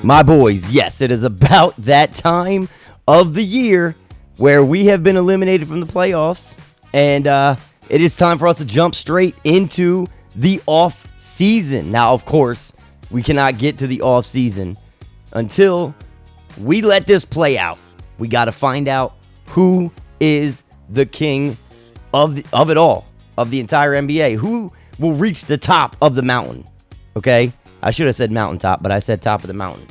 My boys, yes, it is about that time of the year where we have been eliminated from the playoffs, and it is time for us to jump straight into the off season. Now, of course, we cannot get to the off season until we let this play out. We got to find out who is the king of it all, of the entire NBA. Who will reach the top of the mountain? Okay, I should have said mountaintop, but I said top of the mountain.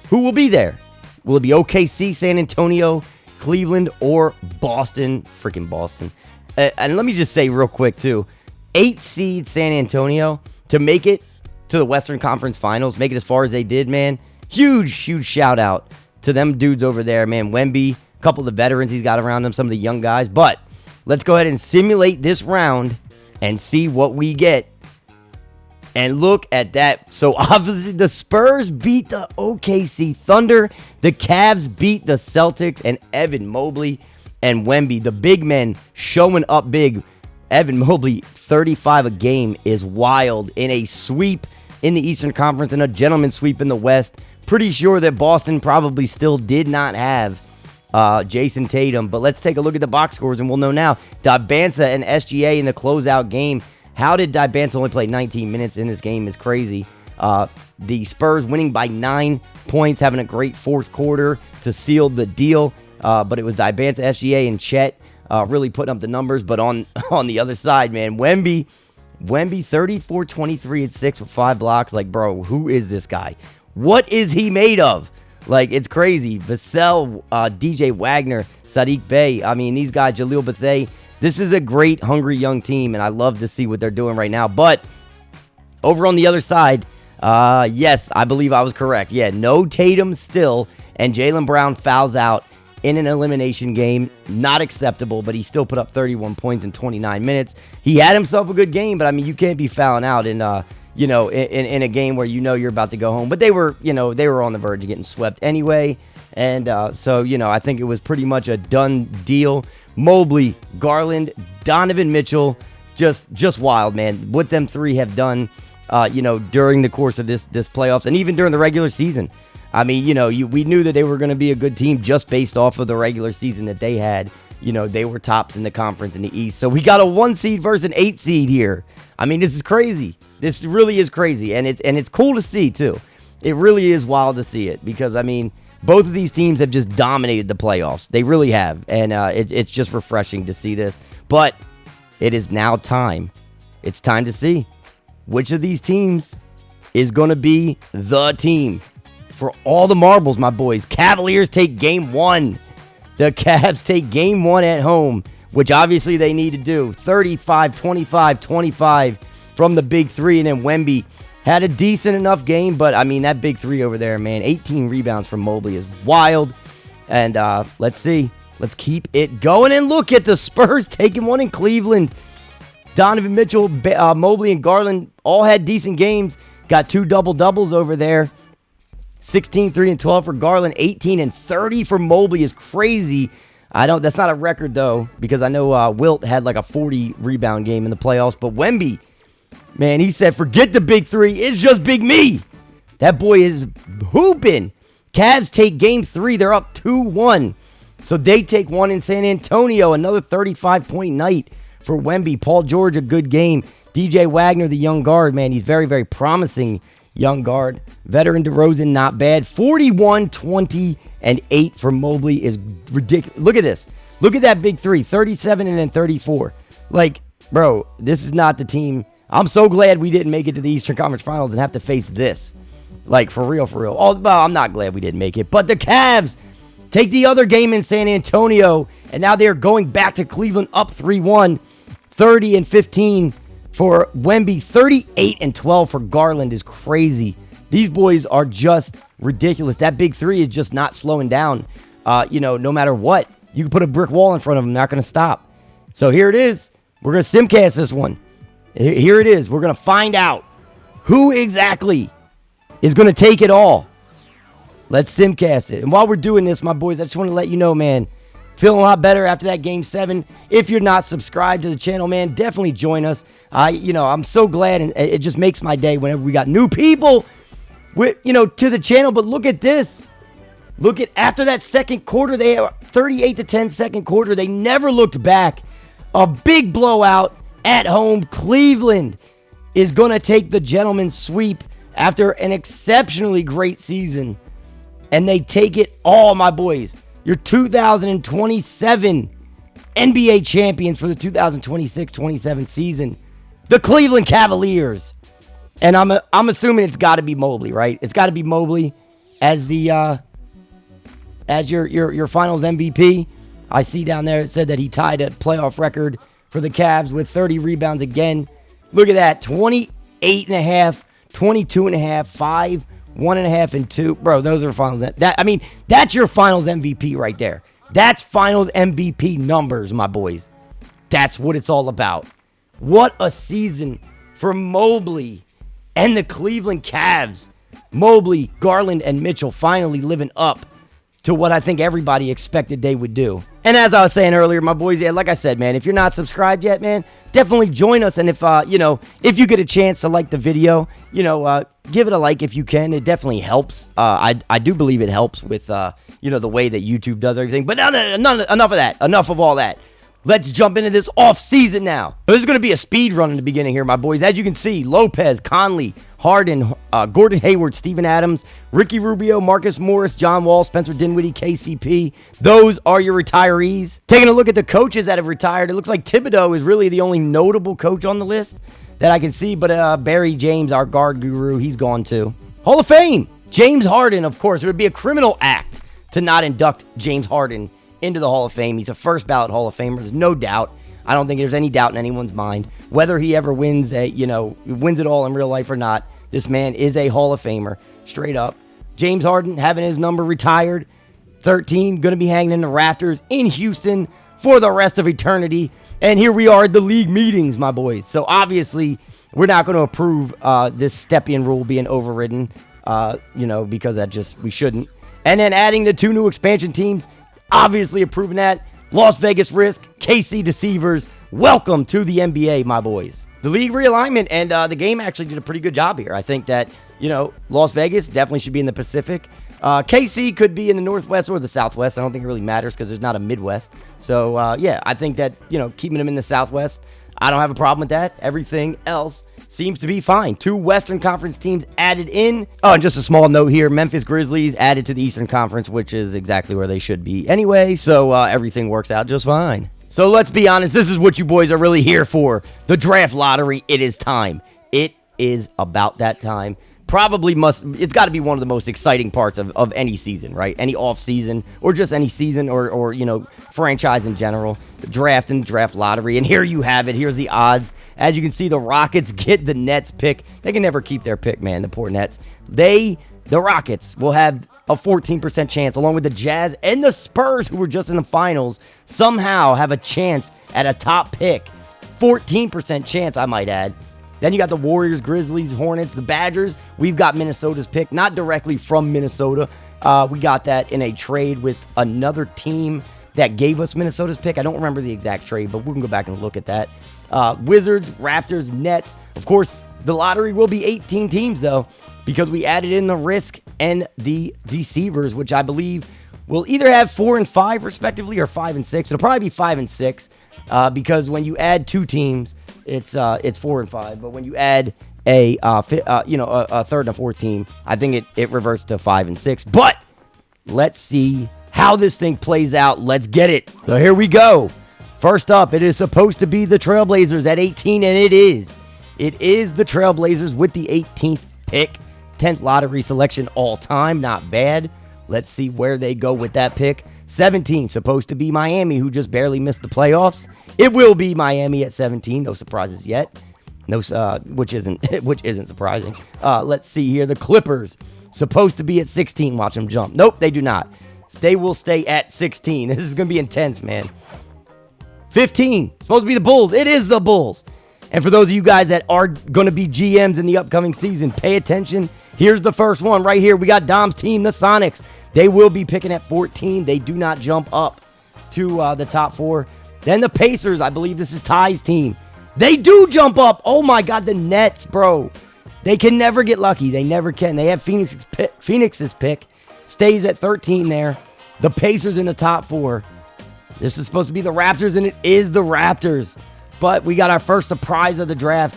Who will be there? Will it be OKC, San Antonio, Cleveland, or Boston? Freaking Boston. And let me just say real quick, too. 8 seed San Antonio to make it to the Western Conference Finals, make it as far as they did, man. Huge shout out to them dudes over there, man. Wemby, a couple of the veterans he's got around him, some of the young guys. But let's go ahead and simulate this round and see what we get. And look at that. So obviously the Spurs beat the OKC Thunder. The Cavs beat the Celtics, and Evan Mobley and Wemby, the big men, showing up big. Evan Mobley, 35 a game is wild in a sweep in the Eastern Conference and a gentleman's sweep in the West. Pretty sure that Boston probably still did not have Jason Tatum. But let's take a look at the box scores and we'll know now. Dibanza and SGA in the closeout game. How did Dibanza only play 19 minutes in this game is crazy. The Spurs winning by 9 points, having a great fourth quarter to seal the deal. But it was Dibanza, SGA, and Chet really putting up the numbers. But on the other side, man, Wemby 34, 23, and 6 with 5 blocks. Like, bro, who is this guy? What is he made of? Like, it's crazy. Vassell, DJ Wagner, Sadiq Bey. I mean, these guys, Jaleel Bethea. This is a great, hungry young team, and I love to see what they're doing right now. But over on the other side, yes, I believe I was correct. Yeah, no Tatum still, and Jaylen Brown fouls out in an elimination game. Not acceptable, but he still put up 31 points in 29 minutes. He had himself a good game, but, I mean, you can't be fouling out in in a game where you're about to go home. But they were on the verge of getting swept anyway. And so, I think it was pretty much a done deal. Mobley, Garland, Donovan Mitchell, just wild, man. What them three have done, during the course of this playoffs and even during the regular season. I mean, we knew that they were going to be a good team just based off of the regular season that they had. They were tops in the conference in the East. So we got a 1 seed versus an 8 seed here. I mean, this is crazy. This really is crazy, and it's cool to see too. It really is wild to see it because, I mean, both of these teams have just dominated the playoffs. They really have. And it's just refreshing to see this. But it is now time. It's time to see which of these teams is going to be the team for all the marbles, my boys. Cavaliers take game 1. The Cavs take game 1 at home, which obviously they need to do. 35, 25, 25 from the big three. And then Wemby had a decent enough game, but, I mean, that big three over there, man, 18 rebounds from Mobley is wild. And let's see. Let's keep it going. And look at the Spurs taking one in Cleveland. Donovan Mitchell, Mobley, and Garland all had decent games. Got 2 double-doubles over there. 16, 3, and 12 for Garland. 18 and 30 for Mobley is crazy. That's not a record, though, because I know Wilt had like a 40-rebound game in the playoffs. But Wemby, man, he said, forget the big three. It's just big me. That boy is hooping. Cavs take game 3. They're up 2-1. So they take one in San Antonio. Another 35-point night for Wemby. Paul George, a good game. DJ Wagner, the young guard, man, he's very, very promising young guard. Veteran DeRozan, not bad. 41, 20, and 8 for Mobley is ridiculous. Look at this. Look at that big three. 37 and then 34. Like, bro, this is not the team. I'm so glad we didn't make it to the Eastern Conference Finals and have to face this. Like, for real, for real. Oh, well, I'm not glad we didn't make it. But the Cavs take the other game in San Antonio, and now they're going back to Cleveland up 3-1. 30 and 15 for Wemby. 38 and 12 for Garland is crazy. These boys are just ridiculous. That big three is just not slowing down. No matter what. You can put a brick wall in front of them, not going to stop. So here it is. We're going to simcast this one. Here it is. We're going to find out who exactly is going to take it all. Let's simcast it. And while we're doing this, my boys, I just want to let you know, man, feeling a lot better after that Game 7. If you're not subscribed to the channel, man, definitely join us. I'm so glad, and it just makes my day whenever we got new people to the channel. But look at this. Look at after that second quarter, they had 38-10 second quarter. They never looked back. A big blowout at home. Cleveland is going to take the gentleman's sweep after an exceptionally great season. And they take it all, my boys. Your 2027 NBA champions for the 2026-27 season. The Cleveland Cavaliers. And I'm assuming it's got to be Mobley, right? It's got to be Mobley as the as your finals MVP. I see down there it said that he tied a playoff record for the Cavs with 30 rebounds again. Look at that. 28.5, 22.5, 5, 1.5, and 2. Bro, those are finals. That's your finals MVP right there. That's finals MVP numbers, my boys. That's what it's all about. What a season for Mobley and the Cleveland Cavs. Mobley, Garland, and Mitchell finally living up to what I think everybody expected they would do. And as I was saying earlier, my boys, yeah, like I said, man, if you're not subscribed yet, man, definitely join us. And if if you get a chance to like the video, give it a like if you can. It definitely helps. I do believe it helps with the way that YouTube does everything. But enough of that. Enough of all that. Let's jump into this off-season now. This is going to be a speed run in the beginning here, my boys. As you can see, Lopez, Conley, Harden, Gordon Hayward, Steven Adams, Ricky Rubio, Marcus Morris, John Wall, Spencer Dinwiddie, KCP. Those are your retirees. Taking a look at the coaches that have retired, it looks like Thibodeau is really the only notable coach on the list that I can see. But Barry James, our guard guru, he's gone too. Hall of Fame, James Harden, of course. It would be a criminal act to not induct James Harden into the Hall of Fame. He's a first ballot Hall of Famer. There's no doubt. I don't think there's any doubt in anyone's mind whether he ever wins wins it all in real life or not. This man is a Hall of Famer, straight up. James Harden having his number retired, 13, going to be hanging in the rafters in Houston for the rest of eternity. And here we are at the league meetings, my boys. So obviously, we're not going to approve this Stepien rule being overridden, because we shouldn't. And then adding the 2 new expansion teams, obviously approving that. Las Vegas Risk, KC Deceivers, welcome to the NBA, my boys. The league realignment and the game actually did a pretty good job here. I think that, Las Vegas definitely should be in the Pacific. KC could be in the Northwest or the Southwest. I don't think it really matters because there's not a Midwest. So, I think that, keeping them in the Southwest, I don't have a problem with that. Everything else seems to be fine. 2 Western Conference teams added in. Oh, and just a small note here. Memphis Grizzlies added to the Eastern Conference, which is exactly where they should be anyway. So everything works out just fine. So let's be honest. This is what you boys are really here for. The draft lottery. It is time. It is about that time. It's got to be one of the most exciting parts of any season, right? Any off season or just any season or franchise in general. The draft and the draft lottery. And here you have it. Here's the odds. As you can see, the Rockets get the Nets pick. They can never keep their pick, man, the poor Nets. The Rockets will have a 14% chance, along with the Jazz and the Spurs, who were just in the finals, somehow have a chance at a top pick. 14% chance, I might add. Then you got the Warriors, Grizzlies, Hornets, the Badgers. We've got Minnesota's pick, not directly from Minnesota. We got that in a trade with another team that gave us Minnesota's pick. I don't remember the exact trade, but we can go back and look at that. Wizards, Raptors, Nets. Of course, the lottery will be 18 teams, though, because we added in the Risk and the Deceivers, which I believe will either have 4 and 5, respectively, or 5 and 6. It'll probably be 5 and 6, because when you add 2 teams, it's 4 and 5. But when you add a third and a fourth team, I think it reverts to 5 and 6. But let's see how this thing plays out. Let's get it. So here we go. First up, it is supposed to be the Trailblazers at 18, and it is. It is the Trailblazers with the 18th pick. 10th lottery selection all time. Not bad. Let's see where they go with that pick. 17, supposed to be Miami, who just barely missed the playoffs. It will be Miami at 17. No surprises yet. Which isn't surprising. Let's see here. The Clippers, supposed to be at 16. Watch them jump. Nope, they do not. They will stay at 16. This is going to be intense, man. 15, supposed to be the Bulls. It is the Bulls. And for those of you guys that are going to be GMs in the upcoming season, pay attention. Here's the first one right here. We got Dom's team, the Sonics. They will be picking at 14. They do not jump up to the top 4. Then the Pacers. I believe this is Ty's team. They do jump up. Oh, my God. The Nets, bro. They can never get lucky. They never can. They have Phoenix's pick. Stays at 13 there. The Pacers in the top 4. This is supposed to be the Raptors, and it is the Raptors. But we got our first surprise of the draft.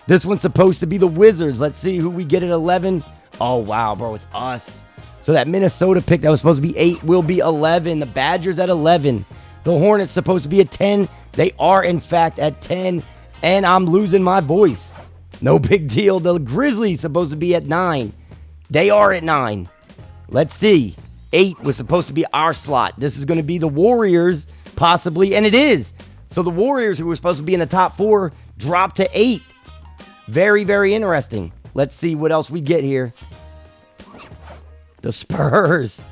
This one's supposed to be the Wizards. Let's see who we get at 11. Oh, wow, bro, it's us. So that Minnesota pick that was supposed to be 8 will be 11. The Badgers at 11. The Hornets supposed to be at 10. They are, in fact, at 10. And I'm losing my voice. No big deal. The Grizzlies supposed to be at 9. They are at 9. Let's see. 8 was supposed to be our slot. This is going to be the Warriors, possibly, and it is. So the Warriors, who were supposed to be in the top 4, dropped to 8. Very, very interesting. Let's see what else we get here. The Spurs,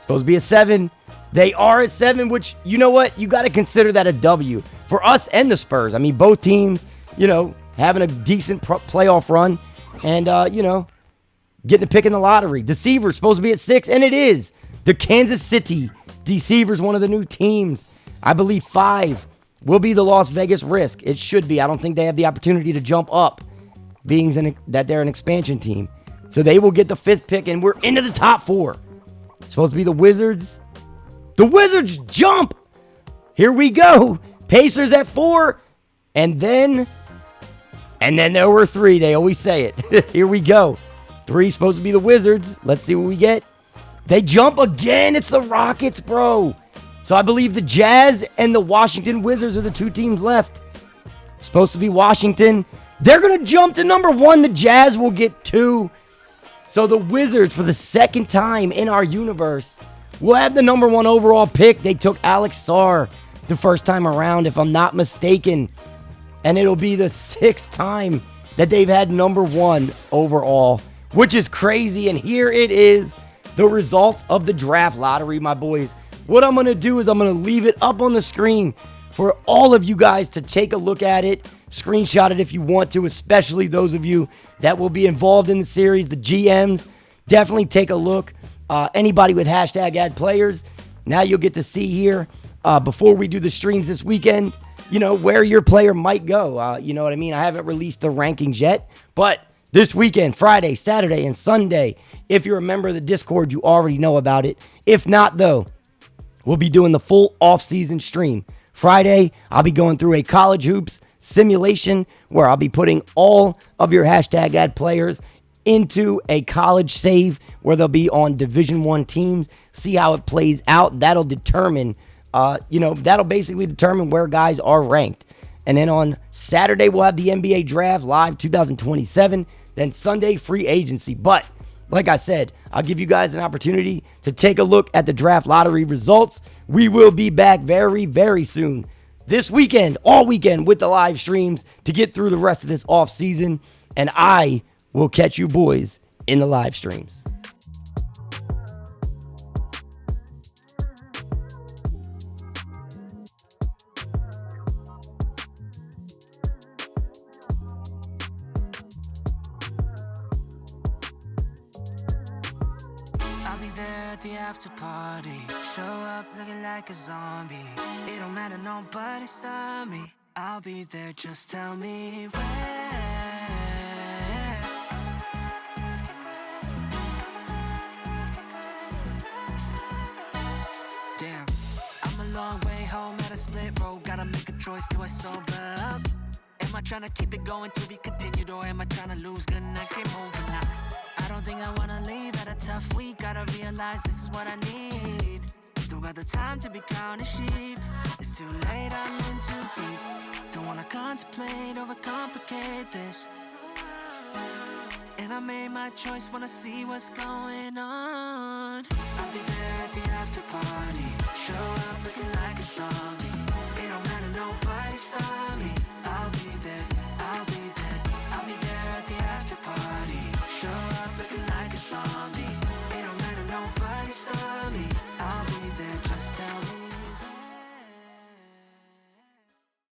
supposed to be a 7. They are at 7, which, you know what? You got to consider that a W for us and the Spurs. I mean, both teams, having a decent playoff run and, getting a pick in the lottery. Deceivers supposed to be at 6, and it is. The Kansas City Deceivers, one of the new teams. I believe 5 will be the Las Vegas Risk. It should be. I don't think they have the opportunity to jump up, being that they're an expansion team. So they will get the 5th pick, and we're into the top 4. It's supposed to be the Wizards. The Wizards jump. Here we go. Pacers at 4. And then there were 3. They always say it. Here we go. 3 supposed to be the Wizards. Let's see what we get. They jump again. It's the Rockets, bro. So I believe the Jazz and the Washington Wizards are the 2 teams left. Supposed to be Washington. They're going to jump to number 1. The Jazz will get 2. So the Wizards, for the second time in our universe, will have the number 1 overall pick. They took Alex Sarr the first time around, if I'm not mistaken. And it'll be the 6th time that they've had number 1 overall, which is crazy. And here it is, the results of the draft lottery, my boys. What I'm going to do is I'm going to leave it up on the screen for all of you guys to take a look at it. Screenshot it if you want to, especially those of you that will be involved in the series, the GMs. Definitely take a look. Anybody with hashtag add players, now you'll get to see here before we do the streams this weekend, where your player might go. You know what I mean? I haven't released the rankings yet, but this weekend, Friday, Saturday, and Sunday, if you're a member of the Discord, you already know about it. If not, though, we'll be doing the full off-season stream. Friday, I'll be going through a college hoops simulation where I'll be putting all of your hashtag add players into a college save where they'll be on Division I teams. See how it plays out. That'll determine, that'll basically determine where guys are ranked. And then on Saturday, we'll have the NBA Draft Live 2027. Then Sunday, free agency. But like I said, I'll give you guys an opportunity to take a look at the draft lottery results. We will be back very, very soon. This weekend, all weekend, with the live streams to get through the rest of this off season. And I will catch you boys in the live streams. The after party, show up looking like a zombie. It don't matter, nobody stop me. I'll be there, just tell me where. Damn, I'm a long way home at a split road. Gotta make a choice, do I sober up? Am I trying to keep it going to be continued, or am I trying to lose? Good night, game over now. I don't think I wanna leave at a tough week. Gotta realize this is what I need. Don't got the time to be counting sheep. It's too late, I'm in too deep. Don't wanna contemplate, overcomplicate this. And I made my choice, wanna see what's going on. I'll be there at the after party. Show up looking like a zombie. It don't matter, nobody stop me.